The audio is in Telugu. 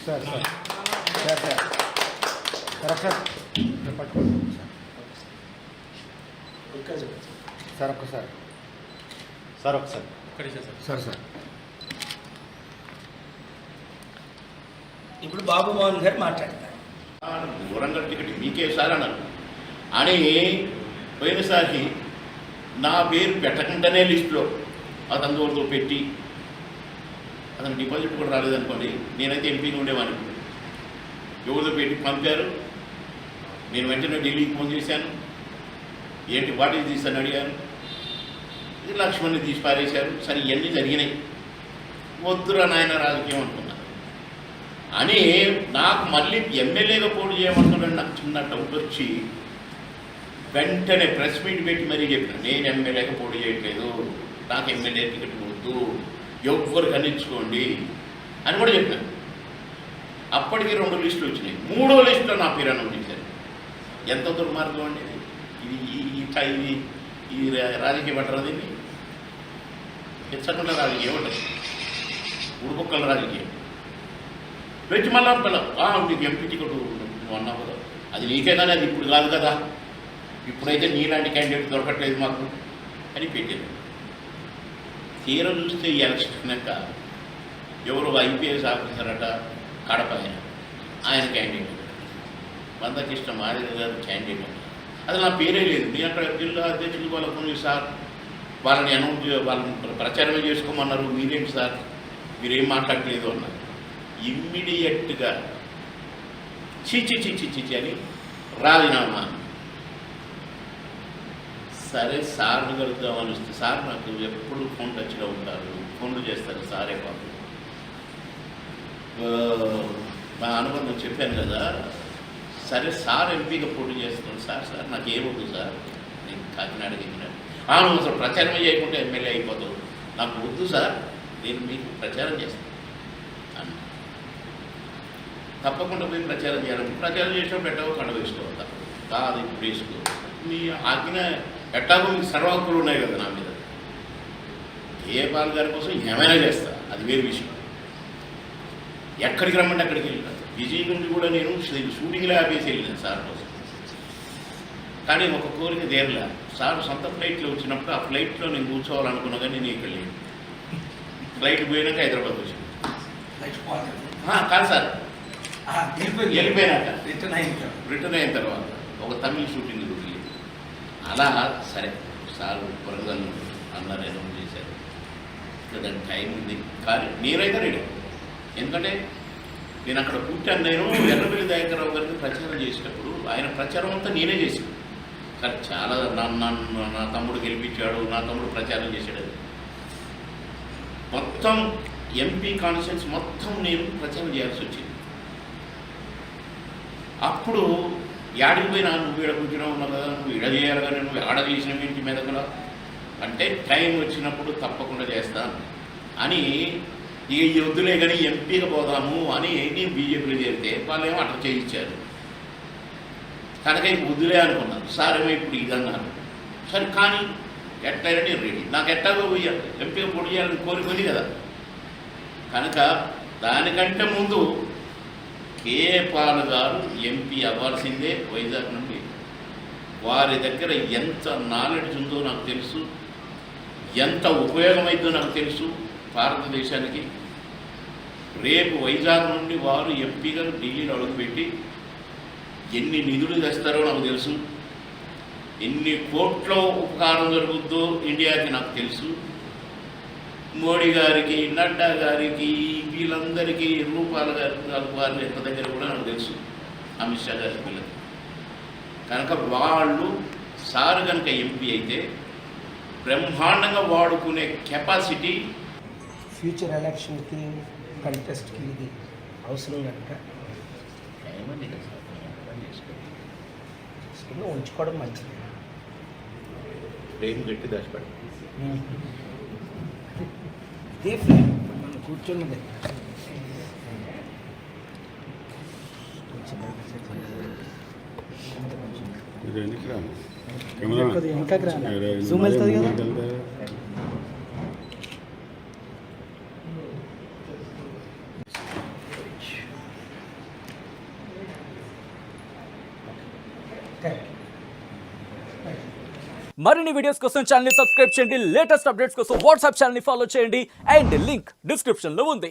Sir sir sir sir sir ఒకసారి పట్టుకోండి సార్ ఒక్కసారి సార్ ఒకసారి సార్ సార్ ఇప్పుడు బాబు మోహన్ గారు మాట్లాడతారు. దూరంగా టికెట్ మీకే సార్ అన్నారు అని పోయినసారి నా పేరు పెట్టకుండానే లిస్టులో అతని దూరంతో పెట్టి అతను డిపాజిట్ కూడా రాలేదనుకోండి, నేనైతే ఎంపీగా ఉండేవాడిని. ఎవరితో పెట్టి పంపారు. నేను వెంటనే ఢిల్లీకి ఫోన్ చేశాను. ఏంటి వాటి తీసాను అడిగాను. ఇది లక్ష్మణ్ని తీసి పారేశారు. సరే ఇవన్నీ జరిగినాయి. వద్దురా నాయన రాజకీయం అనుకున్నాను అని నాకు మళ్ళీ ఎమ్మెల్యేగా పోటీ చేయమంటున్నాడు. నాకు చిన్న డౌట్ వచ్చి వెంటనే ప్రెస్ మీట్ పెట్టి మరీ చెప్పిన, నేను ఎమ్మెల్యేగా పోటీ చేయట్లేదు, నాకు ఎమ్మెల్యే టికెట్ వద్దు, ఎవ్వరు కనిపించుకోండి అని కూడా చెప్పాను. అప్పటికి 2 లిస్టులు వచ్చినాయి. 3వ లిస్టులో నా పేరు అనౌన్స్ చేశారు. ఎంత దుర్మార్గం అండి ఇది! ఇది ఈ రాజకీయ పట్టరా దీన్ని హెచ్చకుండా రాజకీయం ఉంటుంది. ఉడుకుక్కల రాజకీయం పెంచి మళ్ళా నీకు ఎంపీ టికెట్ నువ్వు అన్నావు కదా, అది నీకే కానీ అది ఇప్పుడు కాదు కదా, ఇప్పుడైతే నీలాంటి క్యాండిడేట్ దొరకట్లేదు మాకు అని పెట్టారు. తీరా చూస్తే ఈ ఎలక్షన్ అయినాక ఎవరు ఐపీఎస్ ఆఫీసర్ అట కడప ఆయన క్యాండిడేట్, మందకృష్ణ మాదిరి గారు క్యాండిడేట్. అది నా పేరే లేదు. నేను అక్కడ జిల్లా అధ్యక్షులు వాళ్ళకు సార్ వాళ్ళని వాళ్ళని ప్రచారమే చేసుకోమన్నారు, మీరేంటి సార్ మీరేం మాట్లాడలేదు అన్నారు. ఇమ్మీడియట్గా చిచి అని రాజీనామా. సరే సార్ని కలుద్దామని వస్తే సార్ నాకు ఎప్పుడు ఫోన్ టచ్లో ఉంటారు, ఫోన్లు చేస్తారు సారే పాపం. మా అనుబంధం చెప్పాను కదా. సరే సార్ ఎంపీగా పోటీ చేస్తున్నాడు. సార్ నాకు ఏమవుతుంది సార్, నేను కాకినాడకి ఎక్కినాడు. నువ్వు అసలు ప్రచారం చేయకుంటే ఎమ్మెల్యే అయిపోతావు, నాకు వద్దు సార్, నేను మీకు ప్రచారం చేస్తాను అన్న. తప్పకుండా పోయి ప్రచారం చేయాలి. ప్రచారం చేసినా పెట్టావు కండ వేసుకోవద్దా కాదు, ఇప్పుడు వేసుకో. మీ ఆజ్ఞ ఎట్టాగో మీకు సర్వహక్కులు ఉన్నాయి కదా నా మీద. కేపాల్ గారి కోసం ఏమైనా చేస్తా, అది వేరే విషయం. ఎక్కడికి రమ్మంటే అక్కడికి వెళ్ళినా. విజయ్ నుండి కూడా నేను షూటింగ్లో ఆపేసి వెళ్ళినాను సార్ కోసం. కానీ ఒక కోరిక తీరలే. సార్ సొంత ఫ్లైట్లో వచ్చినప్పుడు ఆ ఫ్లైట్లో నేను కూర్చోవాలనుకున్నా కానీ నేను ఇక్కడ లేను. ఫ్లైట్ పోయినాక హైదరాబాద్ వచ్చాను. కాదు సార్, వెళ్ళిపోయినాక రిటర్న్ అయిన తర్వాత ఒక తమిళ షూటింగ్ వెళ్ళి అలా సరే సార్ వరంగల్ అన్నారు, అనౌన్స్ చేశారు. దానికి టైం ఉంది కానీ నేనైతే రెడీ. ఎందుకంటే నేను అక్కడ కూర్చాను. నేను ఎర్రబెల్లి దయాకర్రావు గారికి ప్రచారం చేసేటప్పుడు ఆయన ప్రచారం అంతా నేనే చేశాను. కానీ చాలా నా తమ్ముడు గెలిపించాడు, నా తమ్ముడు ప్రచారం చేశాడు. మొత్తం ఎంపీ కాన్స్టిట్యుయెన్సీ మొత్తం నేను ప్రచారం చేయాల్సి వచ్చింది. అప్పుడు యాడికి పోయినా నువ్వు ఈడ కూర్చున్నా ఉన్నావు కదా, నువ్వు ఇడ చేయాలి కానీ నువ్వు ఆడ చేసిన ఇంటి మీద కూడా అంటే టైం వచ్చినప్పుడు తప్పకుండా చేస్తాను అని ఇక ఈ వద్దులే కానీ ఎంపీగా పోదాము అని నేను బీజేపీలో చేరితే వాళ్ళేమో అట్లా చేయించారు. కనుక ఇంక వద్దులే అనుకున్నాను. సార్ ఏమో ఇప్పుడు ఇదన్నారు. సరే కానీ ఎట్లయినా నేను రెడీ. నాకు ఎట్టాగో పోయాలి, ఎంపీగా పొడి చేయాలని కోరుకుంది కదా. కనుక దానికంటే ముందు కేపాల్ గారు ఎంపీ అవ్వాల్సిందే వైజాగ్ నుండి. వారి దగ్గర ఎంత నాలెడ్జ్ ఉందో నాకు తెలుసు, ఎంత ఉపయోగమైందో నాకు తెలుసు భారతదేశానికి. రేపు వైజాగ్ నుండి వారు ఎంపీగా ఢిల్లీలో అడుగుపెట్టి ఎన్ని నిధులు తెస్తారో నాకు తెలుసు, ఎన్ని కోట్ల ఉపకారం జరుగుద్దో ఇండియాకి నాకు తెలుసు. మోడీ గారికి, నడ్డా గారికి, వీళ్ళందరికీ, రూపాల గారికి వారి యొక్క దగ్గర కూడా నాకు తెలుసు, అమిత్ షా గారి పిల్లలు. కనుక వాళ్ళు సార్ కనుక ఎంపీ అయితే బ్రహ్మాండంగా వాడుకునే కెపాసిటీ ఫ్యూచర్ ఎలక్షన్కి కంటెస్ట్కి ఇది అవసరం కనుక ఏమండి ఉంచుకోవడం మంచిది. ప్రేమ గట్టి దాచిపడి కూర్చున్నది ఇంకా జూమ్ వెళ్తుంది కదా. కరెక్ట్. మరిన్ని వీడియోస్ కోసం ఛానల్ ని సబ్స్క్రైబ్ చేయండి, లేటెస్ట్ అప్డేట్స్ కోసం వాట్సాప్ ఛానల్ ని ఫాలో చేయండి అండ్ లింక్ డిస్క్రిప్షన్ లో ఉంది.